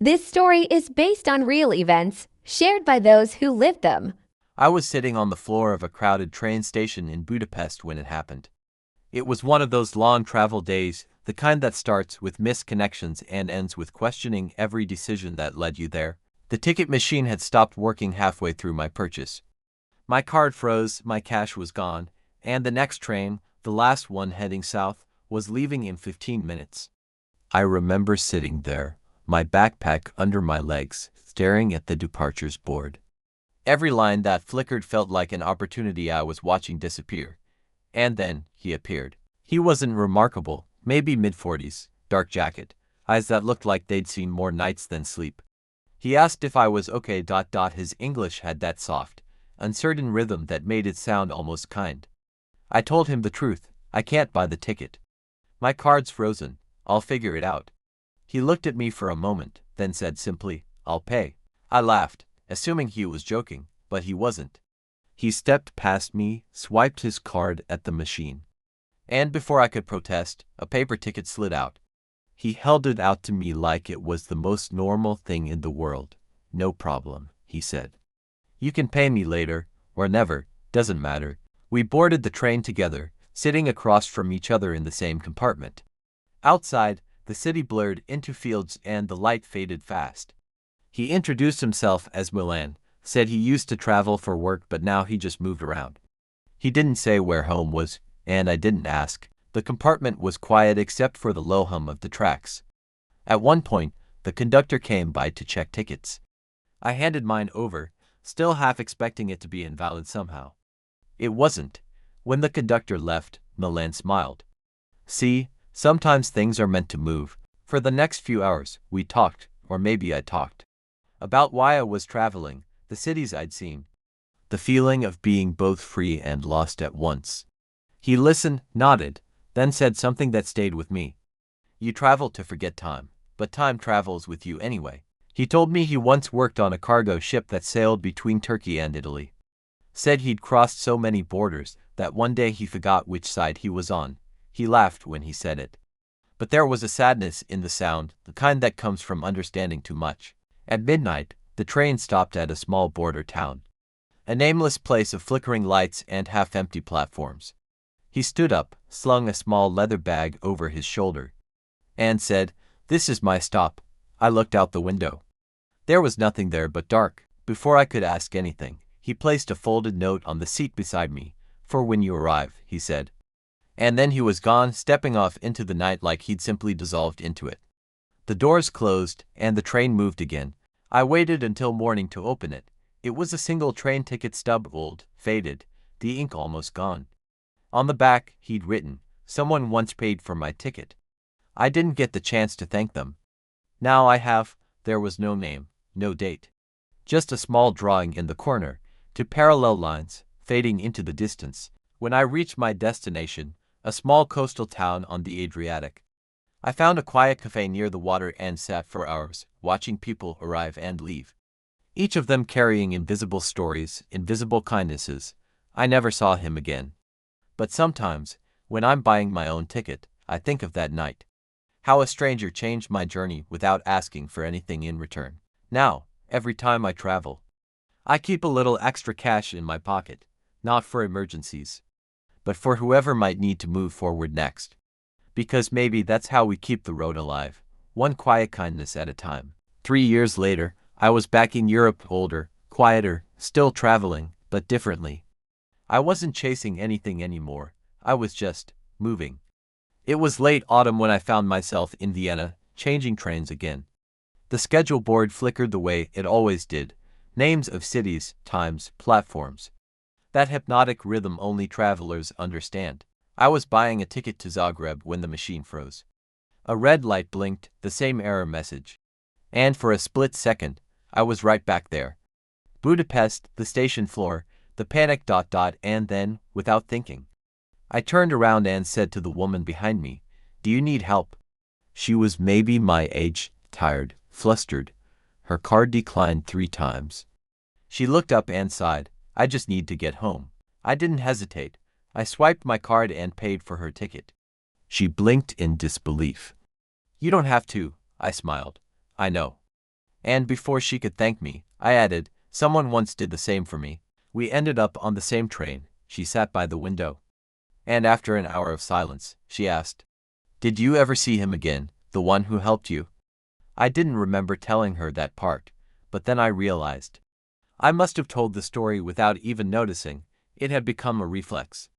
This story is based on real events shared by those who lived them. I was sitting on the floor of a crowded train station in Budapest when it happened. It was one of those long travel days, the kind that starts with missed connections and ends with questioning every decision that led you there. The ticket machine had stopped working halfway through my purchase. My card froze, my cash was gone, and the next train, the last one heading south, was leaving in 15 minutes. I remember sitting there, my backpack under my legs, staring at the departures board. Every line that flickered felt like an opportunity I was watching disappear. And then he appeared. He wasn't remarkable, maybe mid-40s, dark jacket, eyes that looked like they'd seen more nights than sleep. He asked if I was okay. His English had that soft, uncertain rhythm that made it sound almost kind. I told him the truth. I can't buy the ticket. My card's frozen. I'll figure it out. He looked at me for a moment, then said simply, "I'll pay." I laughed, assuming he was joking, but he wasn't. He stepped past me, swiped his card at the machine. And before I could protest, a paper ticket slid out. He held it out to me like it was the most normal thing in the world. "No problem," he said. "You can pay me later, or never, doesn't matter." We boarded the train together, sitting across from each other in the same compartment. Outside, the city blurred into fields and the light faded fast. He introduced himself as Milan, said he used to travel for work but now he just moved around. He didn't say where home was, and I didn't ask. The compartment was quiet except for the low hum of the tracks. At one point, the conductor came by to check tickets. I handed mine over, still half expecting it to be invalid somehow. It wasn't. When the conductor left, Milan smiled. "See, sometimes things are meant to move." For the next few hours, we talked, or maybe I talked, about why I was traveling, the cities I'd seen, the feeling of being both free and lost at once. He listened, nodded, then said something that stayed with me. "You travel to forget time, but time travels with you anyway." He told me he once worked on a cargo ship that sailed between Turkey and Italy. Said he'd crossed so many borders that one day he forgot which side he was on. He laughed when he said it. But there was a sadness in the sound, the kind that comes from understanding too much. At midnight, the train stopped at a small border town. A nameless place of flickering lights and half-empty platforms. He stood up, slung a small leather bag over his shoulder, and said, "This is my stop." I looked out the window. There was nothing there but dark. Before I could ask anything, he placed a folded note on the seat beside me. "For when you arrive," he said. And then he was gone, stepping off into the night like he'd simply dissolved into it. The doors closed, and the train moved again. I waited until morning to open it. It was a single train ticket stub, old, faded, the ink almost gone. On the back, he'd written, "Someone once paid for my ticket." I didn't get the chance to thank them. Now I have. There was no name, no date. Just a small drawing in the corner, two parallel lines, fading into the distance. When I reached my destination, a small coastal town on the Adriatic, I found a quiet cafe near the water and sat for hours, watching people arrive and leave. Each of them carrying invisible stories, invisible kindnesses. I never saw him again. But sometimes, when I'm buying my own ticket, I think of that night. How a stranger changed my journey without asking for anything in return. Now, every time I travel, I keep a little extra cash in my pocket, not for emergencies, but for whoever might need to move forward next. Because maybe that's how we keep the road alive, one quiet kindness at a time. 3 years later, I was back in Europe, older, quieter, still traveling, but differently. I wasn't chasing anything anymore. I was just moving. It was late autumn when I found myself in Vienna, changing trains again. The schedule board flickered the way it always did. Names of cities, times, platforms. That hypnotic rhythm only travelers understand. I was buying a ticket to Zagreb when the machine froze. A red light blinked, the same error message. And for a split second, I was right back there. Budapest, the station floor, the panic ... and then, without thinking, I turned around and said to the woman behind me, "Do you need help?" She was maybe my age, tired, flustered. Her card declined 3 times. She looked up and sighed, "I just need to get home." I didn't hesitate. I swiped my card and paid for her ticket. She blinked in disbelief. "You don't have to," I smiled. "I know." And before she could thank me, I added, someone once did the same for me. We ended up on the same train. She sat by the window. And after an hour of silence, she asked, "Did you ever see him again, the one who helped you?" I didn't remember telling her that part, but then I realized. I must have told the story without even noticing. It had become a reflex.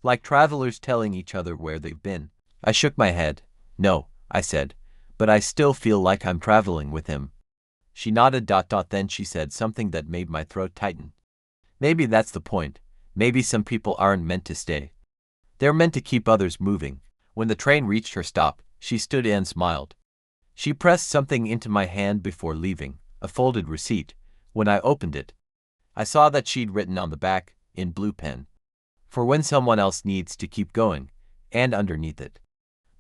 Like travelers telling each other where they've been. I shook my head. "No," I said, "but I still feel like I'm traveling with him." She nodded. Then she said something that made my throat tighten. Maybe that's the point. Maybe some people aren't meant to stay. They're meant to keep others moving. When the train reached her stop, she stood and smiled. She pressed something into my hand before leaving, a folded receipt. When I opened it, I saw that she'd written on the back, in blue pen, "For when someone else needs to keep going," and underneath it,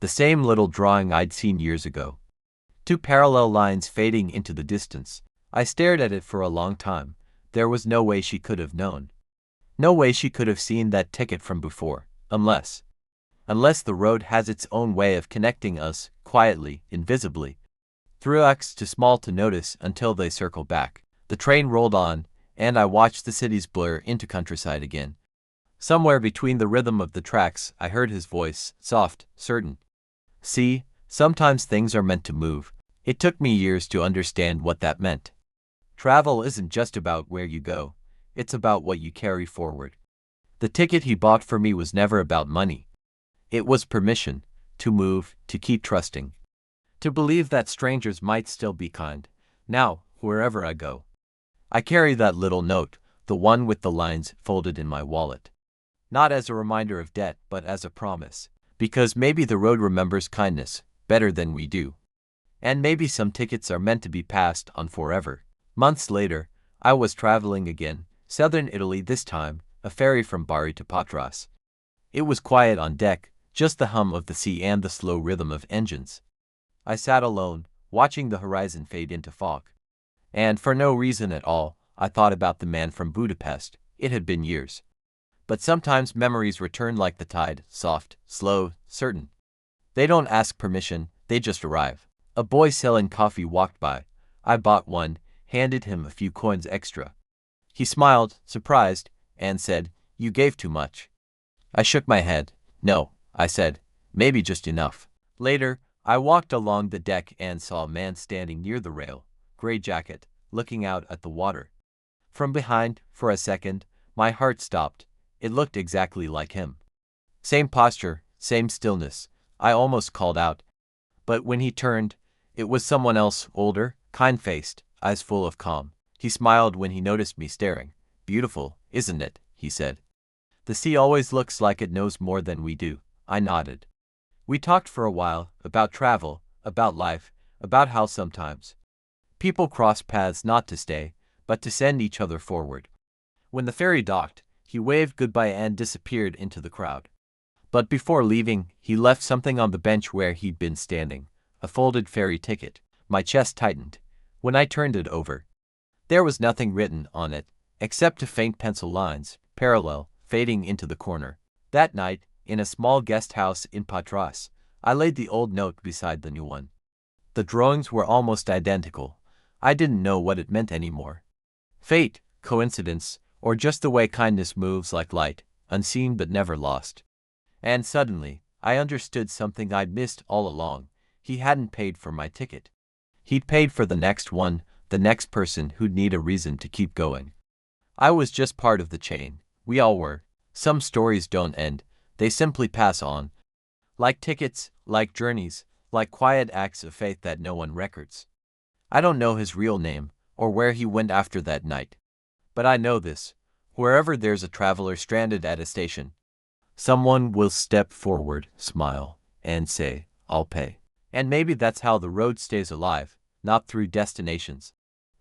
the same little drawing I'd seen years ago. Two parallel lines fading into the distance. I stared at it for a long time. There was no way she could have known. No way she could have seen that ticket from before, unless the road has its own way of connecting us, quietly, invisibly. Through acts too small to notice until they circle back. The train rolled on, and I watched the cities blur into countryside again. Somewhere between the rhythm of the tracks, I heard his voice, soft, certain. "See, sometimes things are meant to move." It took me years to understand what that meant. Travel isn't just about where you go, it's about what you carry forward. The ticket he bought for me was never about money. It was permission to move, to keep trusting, to believe that strangers might still be kind. Now, wherever I go, I carry that little note, the one with the lines, folded in my wallet. Not as a reminder of debt, but as a promise. Because maybe the road remembers kindness better than we do. And maybe some tickets are meant to be passed on forever. Months later, I was traveling again, southern Italy this time, a ferry from Bari to Patras. It was quiet on deck, just the hum of the sea and the slow rhythm of engines. I sat alone, watching the horizon fade into fog. And for no reason at all, I thought about the man from Budapest. It had been years. But sometimes memories return like the tide, soft, slow, certain. They don't ask permission, they just arrive. A boy selling coffee walked by. I bought one, handed him a few coins extra. He smiled, surprised, and said, "You gave too much." I shook my head. "No," I said, "maybe just enough." Later, I walked along the deck and saw a man standing near the rail, gray jacket, looking out at the water. From behind, for a second, my heart stopped. It looked exactly like him. Same posture, same stillness. I almost called out. But when he turned, it was someone else, older, kind-faced, eyes full of calm. He smiled when he noticed me staring. "Beautiful, isn't it?" he said. "The sea always looks like it knows more than we do." I nodded. We talked for a while, about travel, about life, about how sometimes people cross paths not to stay, but to send each other forward. When the ferry docked, he waved goodbye and disappeared into the crowd. But before leaving, he left something on the bench where he'd been standing, a folded ferry ticket. My chest tightened. When I turned it over, there was nothing written on it, except two faint pencil lines, parallel, fading into the corner. That night, in a small guest house in Patras, I laid the old note beside the new one. The drawings were almost identical. I didn't know what it meant anymore. Fate, coincidence, or just the way kindness moves like light, unseen but never lost. And suddenly, I understood something I'd missed all along. He hadn't paid for my ticket. He'd paid for the next one, the next person who'd need a reason to keep going. I was just part of the chain. We all were. Some stories don't end, they simply pass on. Like tickets, like journeys, like quiet acts of faith that no one records. I don't know his real name, or where he went after that night. But I know this: wherever there's a traveler stranded at a station, someone will step forward, smile, and say, "I'll pay." And maybe that's how the road stays alive, not through destinations,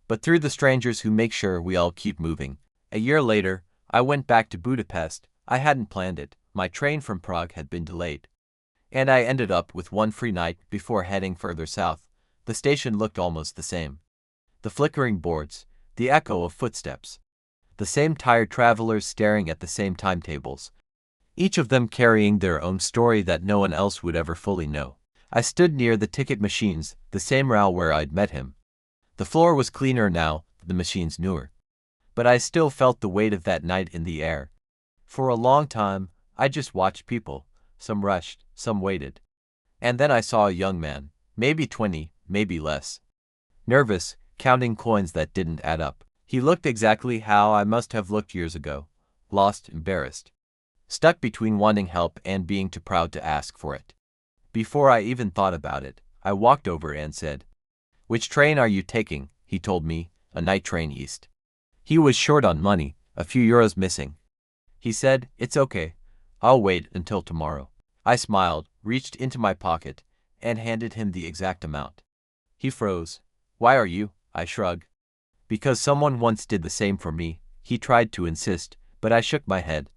but through the strangers who make sure we all keep moving. A year later, I went back to Budapest. I hadn't planned it. My train from Prague had been delayed. And I ended up with one free night before heading further south. The station looked almost the same. The flickering boards, the echo of footsteps. The same tired travelers staring at the same timetables. Each of them carrying their own story that no one else would ever fully know. I stood near the ticket machines, the same rail where I'd met him. The floor was cleaner now, the machines newer. But I still felt the weight of that night in the air. For a long time, I just watched people. Some rushed, some waited. And then I saw a young man, maybe 20, maybe less. Nervous, counting coins that didn't add up. He looked exactly how I must have looked years ago. Lost, embarrassed. Stuck between wanting help and being too proud to ask for it. Before I even thought about it, I walked over and said, "Which train are you taking?" He told me, "A night train east." He was short on money, a few euros missing. He said, "It's okay. I'll wait until tomorrow." I smiled, reached into my pocket, and handed him the exact amount. He froze. "Why are you?" I shrugged. "Because someone once did the same for me," he tried to insist, but I shook my head.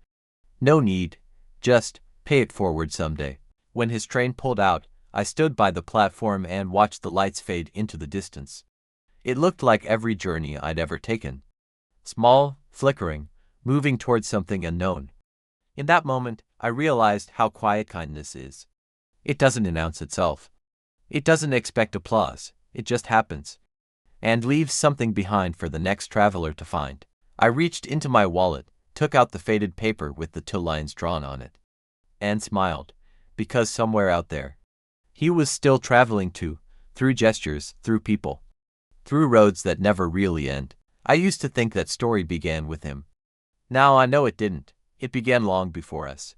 "No need. Just pay it forward someday." When his train pulled out, I stood by the platform and watched the lights fade into the distance. It looked like every journey I'd ever taken. Small, flickering, moving towards something unknown. In that moment, I realized how quiet kindness is. It doesn't announce itself. It doesn't expect applause. It just happens. And leaves something behind for the next traveler to find. I reached into my wallet, took out the faded paper with the 2 lines drawn on it, and smiled, because somewhere out there, he was still traveling too, through gestures, through people, through roads that never really end. I used to think that story began with him. Now I know it didn't. It began long before us.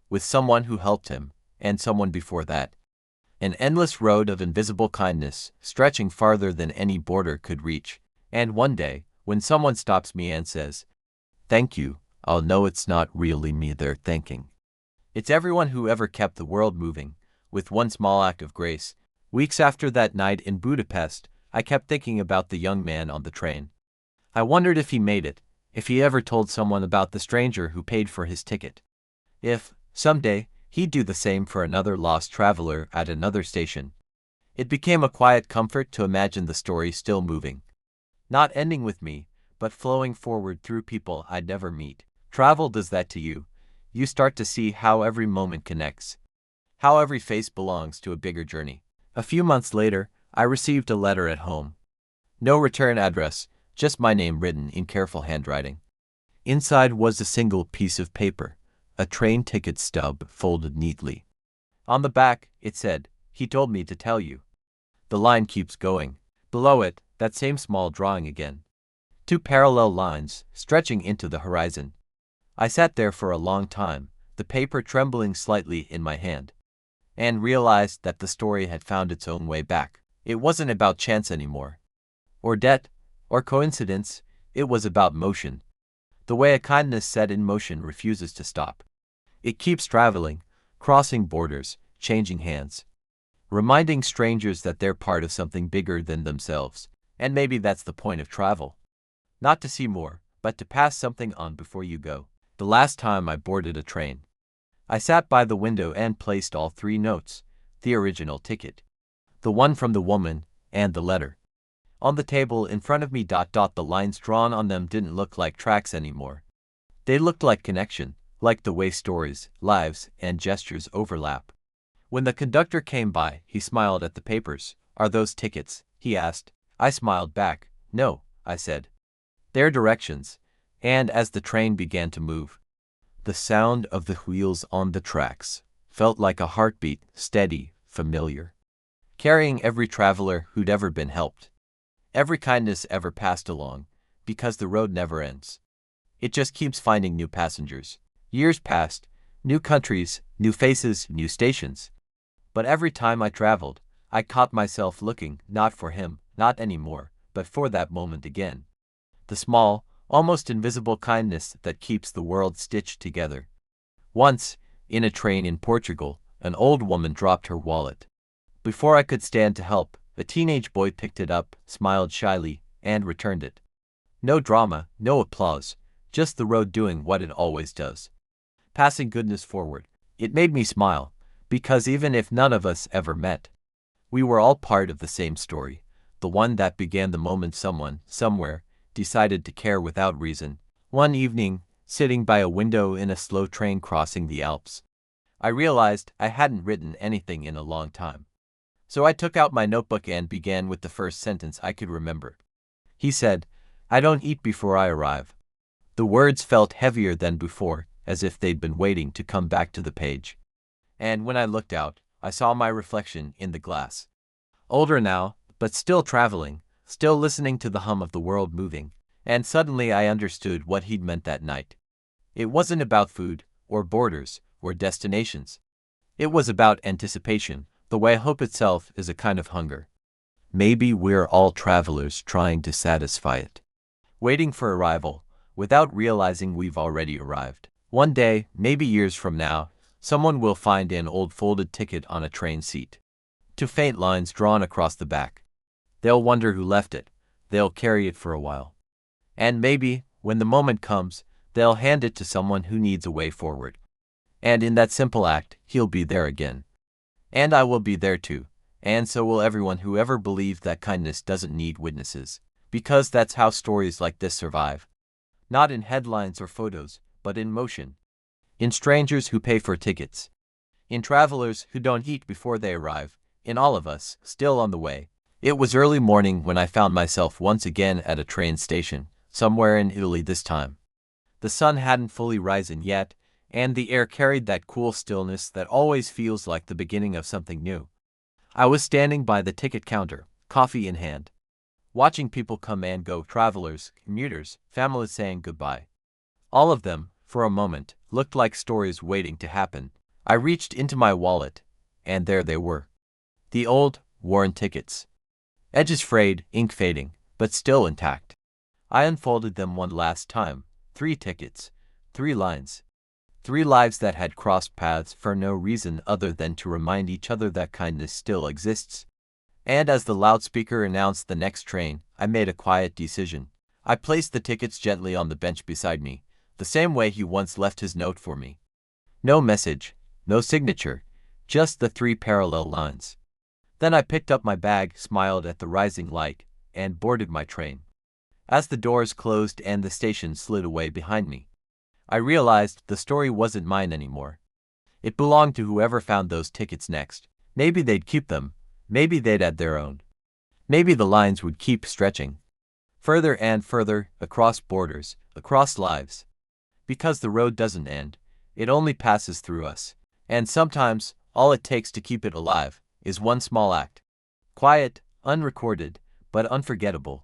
With someone who helped him, and someone before that. An endless road of invisible kindness, stretching farther than any border could reach. And one day, when someone stops me and says, "Thank you," I'll know it's not really me they're thanking. It's everyone who ever kept the world moving, with one small act of grace. Weeks after that night in Budapest, I kept thinking about the young man on the train. I wondered if he made it, if he ever told someone about the stranger who paid for his ticket. If, someday, he'd do the same for another lost traveler at another station. It became a quiet comfort to imagine the story still moving. Not ending with me, but flowing forward through people I'd never meet. Travel does that to you. You start to see how every moment connects. How every face belongs to a bigger journey. A few months later, I received a letter at home. No return address, just my name written in careful handwriting. Inside was a single piece of paper, a train ticket stub folded neatly. On the back, it said, "He told me to tell you." The line keeps going. Below it, that same small drawing again. 2 parallel lines, stretching into the horizon. I sat there for a long time, the paper trembling slightly in my hand, and realized that the story had found its own way back. It wasn't about chance anymore, or debt, or coincidence. It was about motion. The way a kindness set in motion refuses to stop. It keeps traveling, crossing borders, changing hands, reminding strangers that they're part of something bigger than themselves. And maybe that's the point of travel. Not to see more, but to pass something on before you go. The last time I boarded a train, I sat by the window and placed all 3 notes, the original ticket, the one from the woman, and the letter, on the table in front of me. The lines drawn on them didn't look like tracks anymore. They looked like connection, like the way stories, lives, and gestures overlap. When the conductor came by, he smiled at the papers. "Are those tickets?" he asked. I smiled back. "No," I said. "They're directions." And as the train began to move, the sound of the wheels on the tracks felt like a heartbeat, steady, familiar, carrying every traveler who'd ever been helped, every kindness ever passed along, because the road never ends. It just keeps finding new passengers. Years passed, new countries, new faces, new stations. But every time I traveled, I caught myself looking, not for him, not anymore, but for that moment again. The small, almost invisible kindness that keeps the world stitched together. Once, in a train in Portugal, an old woman dropped her wallet. Before I could stand to help, a teenage boy picked it up, smiled shyly, and returned it. No drama, no applause, just the road doing what it always does. Passing goodness forward. It made me smile, because even if none of us ever met, we were all part of the same story, the one that began the moment someone, somewhere, decided to care without reason. One evening, sitting by a window in a slow train crossing the Alps, I realized I hadn't written anything in a long time. So I took out my notebook and began with the first sentence I could remember. He said, "I don't eat before I arrive." The words felt heavier than before, as if they'd been waiting to come back to the page. And when I looked out, I saw my reflection in the glass. Older now, but still traveling, still listening to the hum of the world moving, and suddenly I understood what he'd meant that night. It wasn't about food, or borders, or destinations. It was about anticipation, the way hope itself is a kind of hunger. Maybe we're all travelers trying to satisfy it. Waiting for arrival, without realizing we've already arrived. One day, maybe years from now, someone will find an old folded ticket on a train seat. Two faint lines drawn across the back. They'll wonder who left it. They'll carry it for a while. And maybe, when the moment comes, they'll hand it to someone who needs a way forward. And in that simple act, he'll be there again. And I will be there too. And so will everyone who ever believed that kindness doesn't need witnesses. Because that's how stories like this survive. Not in headlines or photos, but in motion. In strangers who pay for tickets. In travelers who don't eat before they arrive. In all of us, still on the way. It was early morning when I found myself once again at a train station, somewhere in Italy this time. The sun hadn't fully risen yet, and the air carried that cool stillness that always feels like the beginning of something new. I was standing by the ticket counter, coffee in hand, watching people come and go, travelers, commuters, families saying goodbye. All of them, for a moment, looked like stories waiting to happen. I reached into my wallet, and there they were. The old, worn tickets. Edges frayed, ink fading, but still intact. I unfolded them one last time. 3 tickets, 3 lines. 3 lives that had crossed paths for no reason other than to remind each other that kindness still exists. And as the loudspeaker announced the next train, I made a quiet decision. I placed the tickets gently on the bench beside me, the same way he once left his note for me. No message, no signature, just the 3 parallel lines. Then I picked up my bag, smiled at the rising light, and boarded my train. As the doors closed and the station slid away behind me, I realized the story wasn't mine anymore. It belonged to whoever found those tickets next. Maybe they'd keep them, maybe they'd add their own. Maybe the lines would keep stretching. Further and further, across borders, across lives. Because the road doesn't end, it only passes through us. And sometimes, all it takes to keep it alive is one small act. Quiet, unrecorded, but unforgettable.